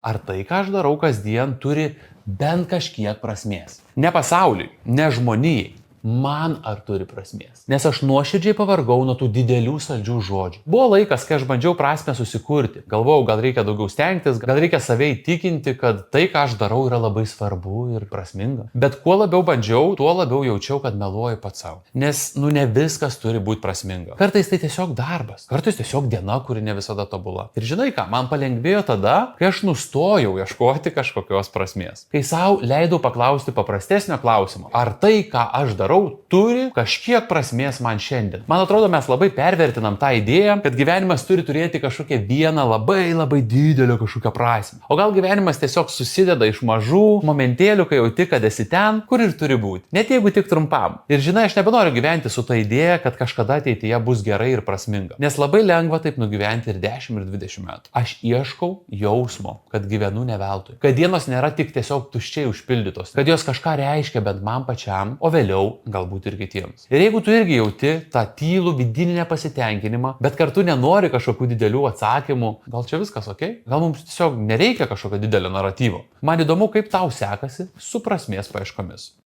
Ar tai, ką aš darau kasdien, turi bent kažkiek prasmės? Ne pasauliui, ne žmonijai. Man ar turi prasmės? Nes aš nuoširdžiai pavargau nuo tų didelių saldžių žodžių. Buvo laikas, kai aš bandžiau prasmę susikurti. Galvojau, gal reikia daugiau stengtis, gal reikia save įtikinti, kad tai, ką aš darau, yra labai svarbu ir prasminga. Bet kuo labiau bandžiau, tuo labiau jaučiau, kad meluoju pats savo. Nes, ne viskas turi būti prasminga. Kartais tai tiesiog darbas, kartais tiesiog diena, kuri ne visada tobula. Ir žinai ką, man palengvėjo tada, kai aš nustojau ieškoti kažkokios prasmės. Kai savo leidau paklausti paprastesnio klausimo. Ar tai, ką aš darau, turi kažkiek prasmės man šiandien. Man atrodo, mes labai pervertinam tą idėją, kad gyvenimas turi turėti kažkokią vieną labai didelę kažkokią prasmę. O gal gyvenimas tiesiog susideda iš mažų momentėlių, kai jauti, kad esi ten, kur ir turi būti. Net jeigu tik trumpam. Ir žinai, aš nebenoriu gyventi su ta idėja, kad kažkada ateityje bus gerai ir prasminga. Nes labai lengva taip nugyventi ir 10 ir 20 metų. Aš ieškau jausmo, kad gyvenu ne veltui. Kad dienos nėra tik tiesiog tuščiai užpildytos. Kad jos kažką reiškia bent man pačiam, o vėliau galbūt ir kitiems. Ir jeigu tu irgi jauti tą tylų vidinį nepasitenkinimą, bet kartu nenori kažkokių didelių atsakymų, gal čia viskas ok? Gal mums tiesiog nereikia kažkokio didelio naratyvo? Man įdomu, kaip tau sekasi su prasmės paieškomis.